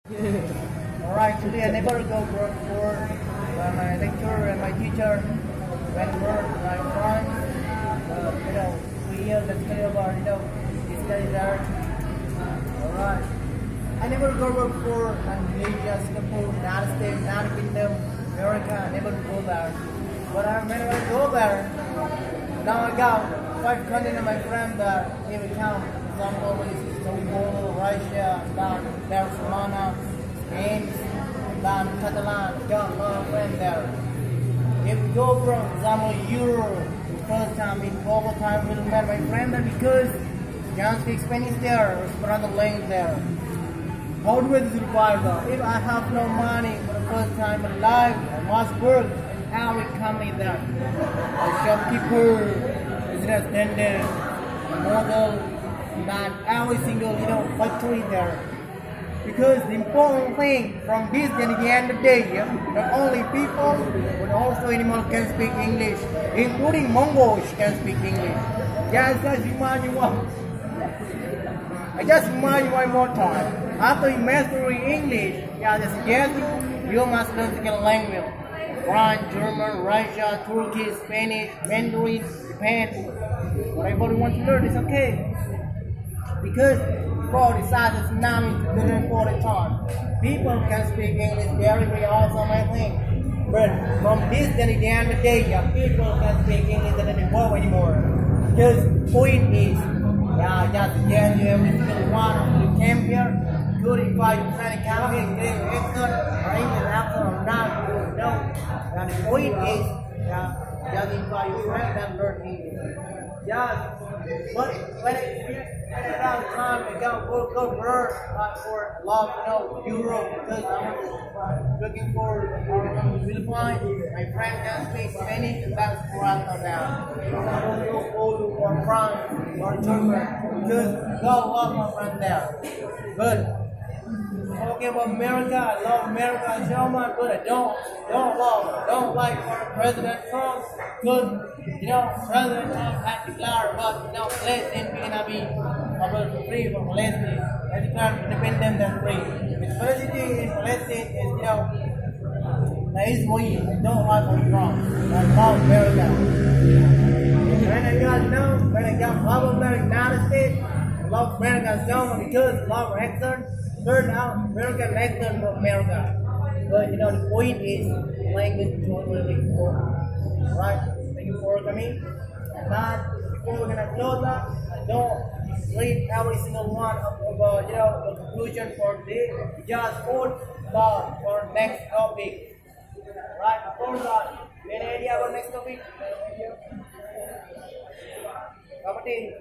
Alright, today I never go work for my lecturer and my teacher when we're like France. We hear the story about this study there. Alright. I never go work for Malaysia, Singapore, United States, United Kingdom, America. I never go there. But when I go there, now I got 5 countries of my friends that here we count. Example is Togo, Russia, Barcelona, Spain, Catalan. Got a lot of friends there. If we go from example Europe, first time in global time we'll meet my friend there because you can't speak Spanish there or another language there. How do I survive though? If I have no money for the first time in life, I must work and how it company there. A shopkeeper, business attendant, model, not every single factory there. Because the important thing from this then at the end of the day, not only people but also animals can speak English, including mongols can speak English. Just remind you what. I just remind you one more time. After you master English, I suggest you must learn second language. French, German, Russia, Turkish, Spanish, Mandarin, Japan. Whatever you want to learn is okay. Because for the size of tsunami for the time, people can speak English very awesome, I think. But from this then at the end of the day, people can speak English that doesn't work anymore. Because point is, just suggest you every single one of you came here. Good if I try to come here, getting excellent or English accent or not, you know. And the point is, just invite your friends and learn English. But when I got time, I got go work for a lot, Europe, because I'm looking for Philippines. My friend can speak Spanish, and that's what I'm about. I don't go for France or German, because God love my friend there. But talking about America, I love America so much, but I don't like President Trump, because President Trump had declared about Palestine gonna be free from Palestine, and declared independent and free. The president in Palestine is that is we don't like Trump. I love America. When I got love America, United States, I love America so much because love accent. Turn out American accent from America. But the point is language is totally important. Right? Thank you for coming. And now before we're gonna close up, I don't read every single one of the conclusion for today. Just hold thought for next topic. Right? Hold on. Any idea about next topic? Property.